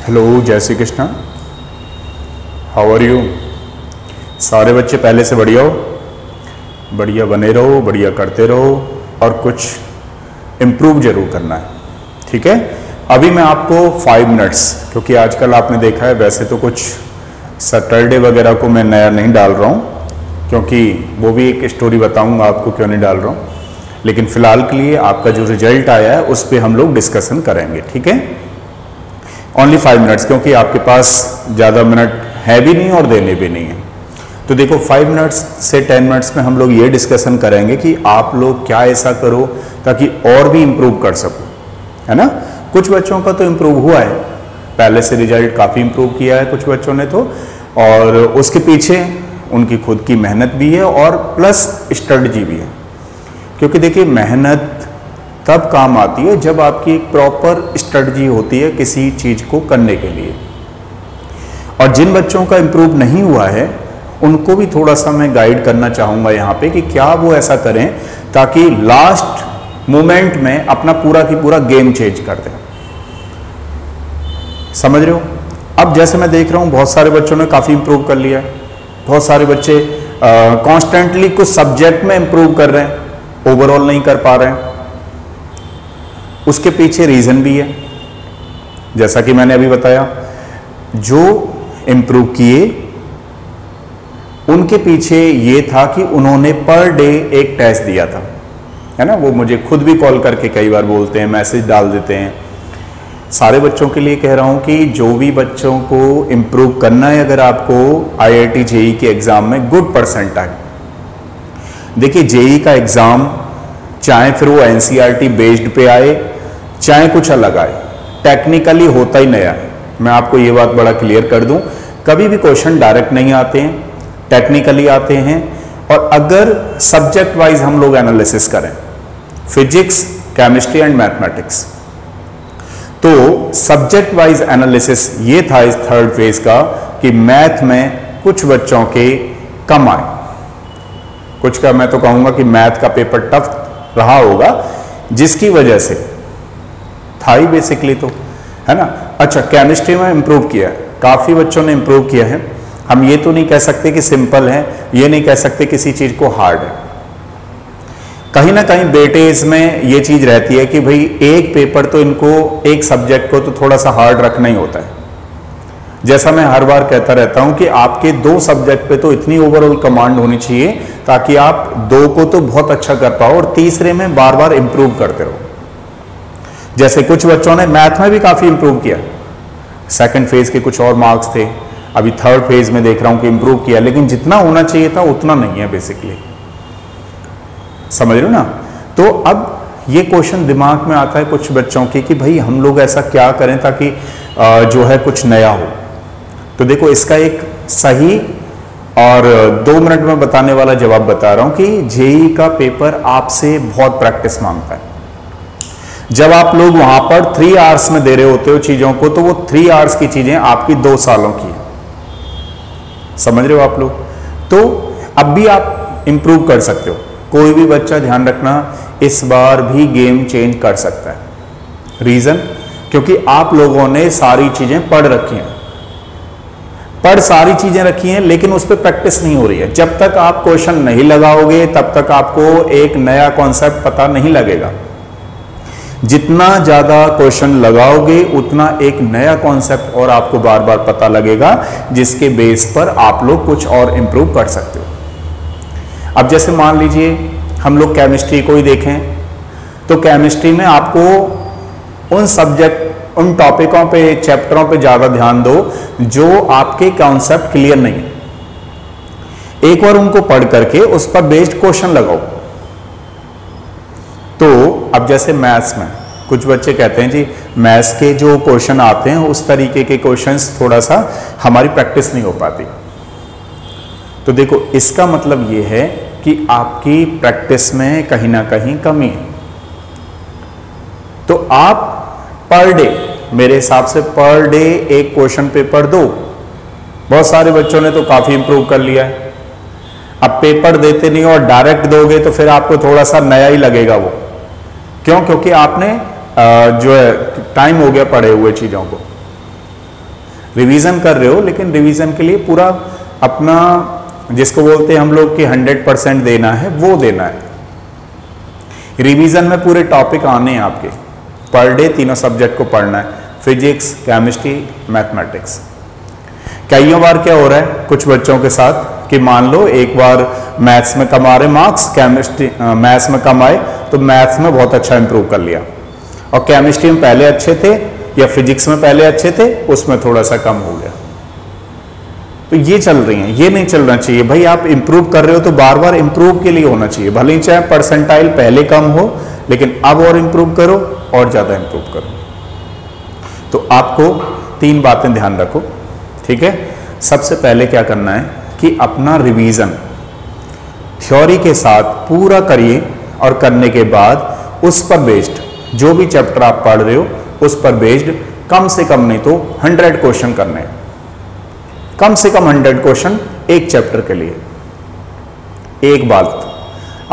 Hello, जय Shri Krishna. How are you? सारे बच्चे पहले से बढ़िया हो, बढ़िया बने रहो, बढ़िया करते रहो और कुछ इम्प्रूव जरूर करना है, ठीक है। अभी मैं आपको 5 मिनट्स, क्योंकि आजकल आपने देखा है वैसे तो कुछ सैटरडे वगैरह को मैं नया नहीं डाल रहा हूँ, क्योंकि वो भी एक स्टोरी बताऊँगा आपको क्यों नहीं डाल रहा हूँ, लेकिन फ़िलहाल के लिए आपका जो रिजल्ट आया है उस पर हम लोग डिस्कशन करेंगे, ठीक है। ओनली 5 मिनट्स, क्योंकि आपके पास ज़्यादा मिनट है भी नहीं और देने भी नहीं है। तो देखो 5 मिनट्स से 10 मिनट्स में हम लोग ये डिस्कशन करेंगे कि आप लोग क्या ऐसा करो ताकि और भी इम्प्रूव कर सको, है ना। कुछ बच्चों का तो इम्प्रूव हुआ है, पहले से रिजल्ट काफ़ी इम्प्रूव किया है कुछ बच्चों ने तो, और उसके पीछे उनकी खुद की मेहनत भी है और प्लस स्ट्रेटजी भी है। क्योंकि देखिए मेहनत तब काम आती है जब आपकी एक प्रॉपर स्ट्रेटजी होती है किसी चीज़ को करने के लिए। और जिन बच्चों का इम्प्रूव नहीं हुआ है उनको भी थोड़ा सा मैं गाइड करना चाहूँगा यहाँ पे कि क्या वो ऐसा करें ताकि लास्ट मोमेंट में अपना पूरा की पूरा गेम चेंज कर दें। समझ रहे हो? अब जैसे मैं देख रहा हूँ बहुत सारे बच्चों ने काफ़ी इम्प्रूव कर लिया है, बहुत सारे बच्चे कॉन्स्टेंटली कुछ सब्जेक्ट में इम्प्रूव कर रहे हैं, ओवरऑल नहीं कर पा रहे हैं। उसके पीछे रीज़न भी है, जैसा कि मैंने अभी बताया, जो इम्प्रूव किए उनके पीछे ये था कि उन्होंने पर डे एक टेस्ट दिया था, है ना। वो मुझे खुद भी कॉल करके कई बार बोलते हैं, मैसेज डाल देते हैं। सारे बच्चों के लिए कह रहा हूँ कि जो भी बच्चों को इम्प्रूव करना है, अगर आपको IIT JEE के एग्ज़ाम में गुड परसेंटाइल, देखिए JEE का एग्ज़ाम चाहे फिर वो NCERT बेस्ड पे आए चाहे कुछ अलग आए, टेक्निकली होता ही नया है। मैं आपको ये बात बड़ा क्लियर कर दूं, कभी भी क्वेश्चन डायरेक्ट नहीं आते हैं, टेक्निकली आते हैं। और अगर सब्जेक्ट वाइज हम लोग एनालिसिस करें, फिजिक्स, केमिस्ट्री एंड मैथमेटिक्स, तो सब्जेक्ट वाइज एनालिसिस ये था इस थर्ड फेज का कि मैथ में कुछ बच्चों के कम आए, कुछ का मैं तो कहूँगा कि मैथ का पेपर टफ रहा होगा, जिसकी वजह से था ही बेसिकली, तो है ना। अच्छा, केमिस्ट्री में इम्प्रूव किया है, काफ़ी बच्चों ने इम्प्रूव किया है। हम ये तो नहीं कह सकते कि सिंपल है, ये नहीं कह सकते किसी चीज़ को हार्ड है। कहीं ना कहीं बेटेज में ये चीज़ रहती है कि भाई एक पेपर तो इनको, एक सब्जेक्ट को तो थोड़ा सा हार्ड रखना ही होता है। जैसा मैं हर बार कहता रहता हूं कि आपके 2 सब्जेक्ट पे तो इतनी ओवरऑल कमांड होनी चाहिए ताकि आप 2 को तो बहुत अच्छा कर पाओ और तीसरे में बार बार इंप्रूव करते रहो। जैसे कुछ बच्चों ने मैथ में भी काफ़ी इंप्रूव किया, सेकंड फेज के कुछ और मार्क्स थे, अभी थर्ड फेज में देख रहा हूं कि इंप्रूव किया, लेकिन जितना होना चाहिए था उतना नहीं है बेसिकली। समझ रहे हो ना। तो अब ये क्वेश्चन दिमाग में आता है कुछ बच्चों के कि भाई हम लोग ऐसा क्या करें ताकि जो है कुछ नया हो। तो देखो इसका एक सही और 2 मिनट में बताने वाला जवाब बता रहा हूं कि JEE का पेपर आपसे बहुत प्रैक्टिस मांगता है। जब आप लोग वहां पर 3 आवर्स में दे रहे होते हो चीजों को, तो वो 3 आवर्स की चीजें आपकी 2 सालों की है। समझ रहे हो आप लोग? तो अब भी आप इंप्रूव कर सकते हो। कोई भी बच्चा, ध्यान रखना, इस बार भी गेम चेंज कर सकता है। रीजन, क्योंकि आप लोगों ने सारी चीजें पढ़ रखी हैं, सारी चीजें रखी हैं, लेकिन उस पर प्रैक्टिस नहीं हो रही है। जब तक आप क्वेश्चन नहीं लगाओगे तब तक आपको एक नया कॉन्सेप्ट पता नहीं लगेगा। जितना ज्यादा क्वेश्चन लगाओगे उतना एक नया कॉन्सेप्ट और आपको बार बार पता लगेगा, जिसके बेस पर आप लोग कुछ और इंप्रूव कर सकते हो। अब जैसे मान लीजिए हम लोग केमिस्ट्री को ही देखें, तो केमिस्ट्री में आपको उन सब्जेक्ट, उन टॉपिकों पे, चैप्टरों पे ज्यादा ध्यान दो जो आपके कॉन्सेप्ट क्लियर नहीं है। एक बार उनको पढ़ करके उस पर बेस्ड क्वेश्चन लगाओ। तो अब जैसे मैथ्स में कुछ बच्चे कहते हैं जी मैथ्स के जो क्वेश्चन आते हैं उस तरीके के क्वेश्चंस थोड़ा सा हमारी प्रैक्टिस नहीं हो पाती। तो देखो इसका मतलब ये है कि आपकी प्रैक्टिस में कहीं ना कहीं कमी है। तो आप पर डे, मेरे हिसाब से पर डे एक क्वेश्चन पेपर दो। बहुत सारे बच्चों ने तो काफी इंप्रूव कर लिया है। अब पेपर देते नहीं और डायरेक्ट दोगे तो फिर आपको थोड़ा सा नया ही लगेगा वो। क्यों? क्योंकि आपने जो है टाइम हो गया पढ़े हुए चीजों को। रिवीजन कर रहे हो, लेकिन रिवीजन के लिए पूरा अपना, जिसको बोलते हैं हम लोग कि 100% देना है, वो देना है। रिवीजन में पूरे टॉपिक आने हैं आपके, पर डे तीनों सब्जेक्ट को पढ़ना है, फिजिक्स, केमिस्ट्री, मैथमेटिक्स। कई बार क्या हो रहा है कुछ बच्चों के साथ कि मान लो एक बार मैथ्स में कम आ रहे मार्क्स, केमिस्ट्री मैथ्स में कम आए तो मैथ्स में बहुत अच्छा इंप्रूव कर लिया, और केमिस्ट्री में पहले अच्छे थे या फिजिक्स में पहले अच्छे थे, उसमें थोड़ा सा कम हो गया। तो ये चल रही है, ये नहीं चलना चाहिए भाई। आप इंप्रूव कर रहे हो तो बार बार इंप्रूव के लिए होना चाहिए, भले ही चाहे परसेंटाइल पहले कम हो, लेकिन अब और इंप्रूव करो और ज्यादा इंप्रूव करो। तो आपको 3 बातें ध्यान रखो, ठीक है। सबसे पहले क्या करना है कि अपना रिवीजन थ्योरी के साथ पूरा करिए, और करने के बाद उस पर बेस्ड जो भी चैप्टर आप पढ़ रहे हो उस पर बेस्ड कम से कम नहीं तो 100 क्वेश्चन करने हैं, कम से कम 100 क्वेश्चन एक चैप्टर के लिए। एक बात,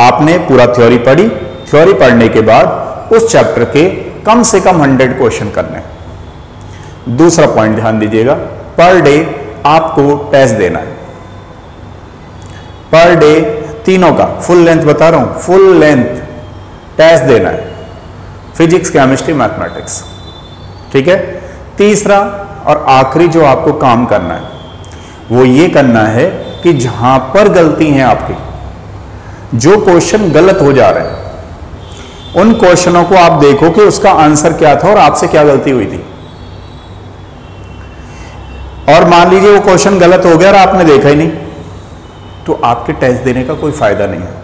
आपने पूरा थ्योरी पढ़ी, थ्योरी पढ़ने के बाद उस चैप्टर के कम से कम 100 क्वेश्चन करने हैं। दूसरा पॉइंट ध्यान दीजिएगा, पर डे आपको टेस्ट देना है, पर डे तीनों का फुल लेंथ बता रहा हूं, फुल लेंथ टेस्ट देना है, फिजिक्स, केमिस्ट्री, मैथमेटिक्स, ठीक है। तीसरा और आखिरी जो आपको काम करना है वो ये करना है कि जहां पर गलती है आपकी, जो क्वेश्चन गलत हो जा रहे हैं, उन क्वेश्चनों को आप देखो कि उसका आंसर क्या था और आपसे क्या गलती हुई थी। और मान लीजिए वो क्वेश्चन गलत हो गया और आपने देखा ही नहीं, तो आपके टेस्ट देने का कोई फायदा नहीं है,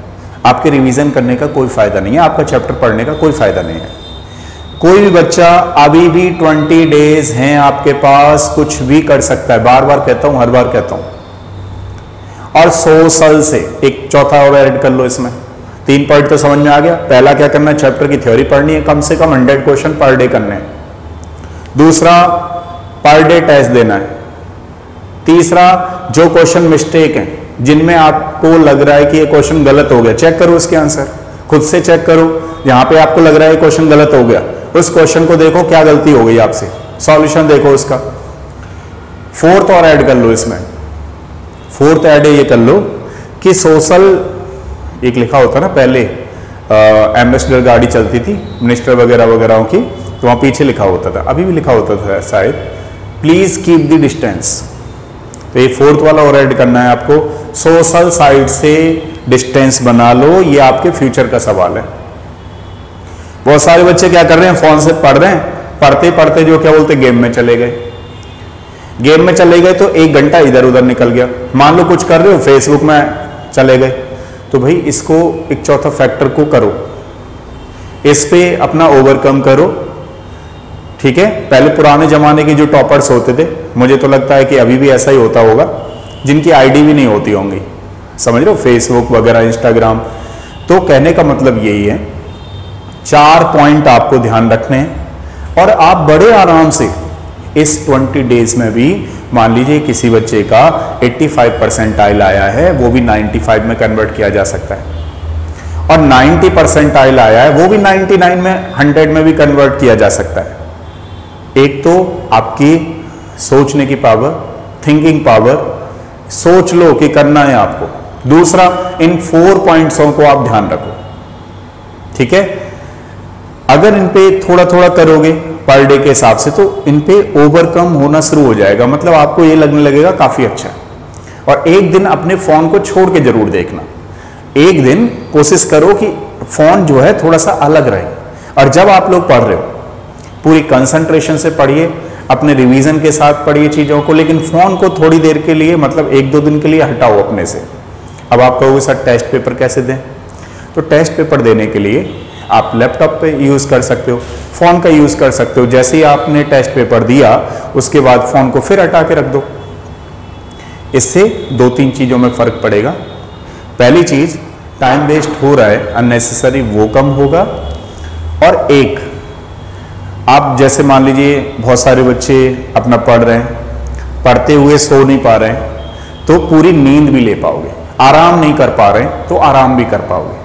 आपके रिवीजन करने का कोई फायदा नहीं है, आपका चैप्टर पढ़ने का कोई फायदा नहीं है। कोई भी बच्चा अभी भी 20 डेज हैं आपके पास, कुछ भी कर सकता है, बार बार कहता हूं, हर बार कहता हूं। और सोशल से एक चौथा और ऐड कर लो इसमें, 3 पॉइंट तो समझ में आ गया। पहला क्या करना है, चैप्टर की थ्योरी पढ़नी है, कम से कम 100 क्वेश्चन पर डे करने हैं। दूसरा, पर डे टेस्ट देना है। तीसरा, जो क्वेश्चन मिस्टेक हैं, जिनमें आपको लग रहा है कि ये क्वेश्चन गलत हो गया, चेक करो उसके आंसर, खुद से चेक करो। जहां पे आपको लग रहा है क्वेश्चन गलत हो गया, उस क्वेश्चन को देखो क्या गलती हो गई आपसे, सॉल्यूशन देखो उसका। फोर्थ और ऐड कर लो इसमें, फोर्थ ऐड ये कर लो कि सोशल एक लिखा होता ना पहले, एम्बेसडर गाड़ी चलती थी मिनिस्टर वगैरह वगैरह की, तो वहां पीछे लिखा होता था, अभी भी लिखा होता था शायद, प्लीज कीप द डिस्टेंस। तो ये फोर्थ वाला और ऐड करना है आपको, सोशल साइड से डिस्टेंस बना लो, ये आपके फ्यूचर का सवाल है। बहुत सारे बच्चे क्या कर रहे हैं, फोन से पढ़ रहे हैं, पढ़ते पढ़ते जो क्या बोलते गेम में चले गए, गेम में चले गए तो 1 घंटा इधर उधर निकल गया। मान लो कुछ कर रहे हो, फेसबुक में चले गए, तो भाई इसको एक चौथा फैक्टर को करो, इस पे अपना ओवरकम करो, ठीक है। पहले पुराने जमाने के जो टॉपर्स होते थे, मुझे तो लगता है कि अभी भी ऐसा ही होता होगा, जिनकी आईडी भी नहीं होती होंगी, समझ रहे हो, फेसबुक वगैरह, इंस्टाग्राम। तो कहने का मतलब यही है, 4 पॉइंट आपको ध्यान रखने हैं, और आप बड़े आराम से इस 20 डेज में भी, मान लीजिए किसी बच्चे का 85 परसेंटाइल आया है, वो भी 95 में कन्वर्ट किया जा सकता है, और 90 परसेंटाइल आया है, वो भी 99 में, 100 में भी कन्वर्ट किया जा सकता है। एक तो आपकी सोचने की पावर, थिंकिंग पावर, सोच लो कि करना है आपको। दूसरा, इन 4 पॉइंट्सों को आप ध्यान रखो, ठीक है। अगर इन पे थोड़ा थोड़ा करोगे पर डे के हिसाब से, तो इन पे ओवरकम होना शुरू हो जाएगा, मतलब आपको ये लगने लगेगा काफी अच्छा है। और एक दिन अपने फोन को छोड़ के जरूर देखना, एक दिन कोशिश करो कि फोन जो है थोड़ा सा अलग रहे, और जब आप लोग पढ़ रहे हो पूरी कंसंट्रेशन से पढ़िए, अपने रिवीजन के साथ पढ़िए चीजों को, लेकिन फोन को थोड़ी देर के लिए, मतलब 1-2 दिन के लिए हटाओ अपने से। अब आप कहोगे सर टेस्ट पेपर कैसे दें, तो टेस्ट पेपर देने के लिए आप लैपटॉप पे यूज कर सकते हो, फोन का यूज कर सकते हो। जैसे ही आपने टेस्ट पेपर दिया, उसके बाद फोन को फिर हटा के रख दो। इससे 2-3 चीजों में फर्क पड़ेगा। पहली चीज, टाइम वेस्ट हो रहा है अननेसेसरी, वो कम होगा। और एक, आप जैसे मान लीजिए बहुत सारे बच्चे अपना पढ़ रहे हैं, पढ़ते हुए सो नहीं पा रहे हैं, तो पूरी नींद भी ले पाओगे। आराम नहीं कर पा रहे हैं तो आराम भी कर पाओगे।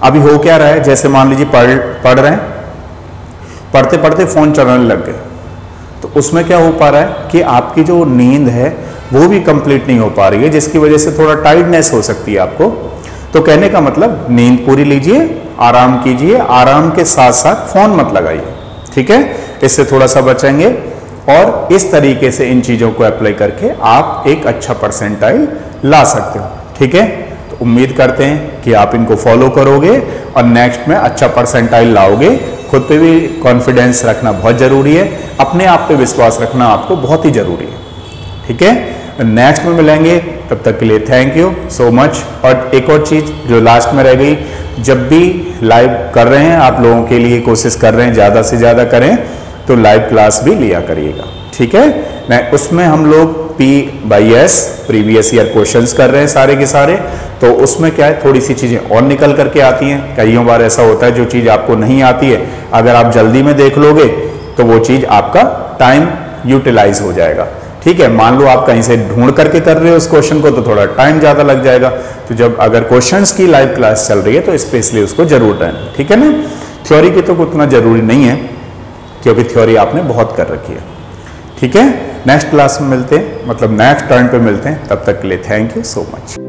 अभी हो क्या रहा है, जैसे मान लीजिए पढ़ रहे हैं, पढ़ते पढ़ते फोन चलाने लग गए, तो उसमें क्या हो पा रहा है कि आपकी जो नींद है वो भी कंप्लीट नहीं हो पा रही है, जिसकी वजह से थोड़ा टायर्डनेस हो सकती है आपको। तो कहने का मतलब नींद पूरी लीजिए, आराम कीजिए, आराम के साथ साथ फोन मत लगाइए, ठीक है, इससे थोड़ा सा बचेंगे। और इस तरीके से इन चीजों को अप्लाई करके आप एक अच्छा परसेंटाइल ला सकते हो, ठीक है। तो उम्मीद करते हैं कि आप इनको फॉलो करोगे और नेक्स्ट में अच्छा परसेंटाइल लाओगे। खुद पे भी कॉन्फिडेंस रखना बहुत जरूरी है, अपने आप पे विश्वास रखना आपको बहुत ही जरूरी है, ठीक है। नेक्स्ट में मिलेंगे, तब तक के लिए थैंक यू सो मच। और एक और चीज जो लास्ट में रह गई, जब भी लाइव कर रहे हैं आप लोगों के लिए कोशिश कर रहे हैं ज़्यादा से ज़्यादा करें, तो लाइव क्लास भी लिया करिएगा, ठीक है। उसमें हम लोग P/S प्रीवियस ईयर क्वेश्चंस कर रहे हैं सारे के सारे, तो उसमें क्या है थोड़ी सी चीज़ें और निकल करके आती हैं। कईयों बार ऐसा होता है जो चीज़ आपको नहीं आती है, अगर आप जल्दी में देख लोगे तो वो चीज़ आपका टाइम यूटिलाइज हो जाएगा, ठीक है। मान लो आप कहीं से ढूंढ करके कर रहे हो उस क्वेश्चन को, तो थोड़ा टाइम ज़्यादा लग जाएगा। तो जब अगर क्वेश्चंस की लाइव क्लास चल रही है तो स्पेशली उसको जरूर रहना, ठीक है ना। थ्योरी की तो उतना जरूरी नहीं है, क्योंकि थ्योरी आपने बहुत कर रखी है, ठीक है। नेक्स्ट क्लास में मिलते हैं, मतलब नेक्स्ट टर्न पे मिलते हैं, तब तक के लिए थैंक यू सो मच।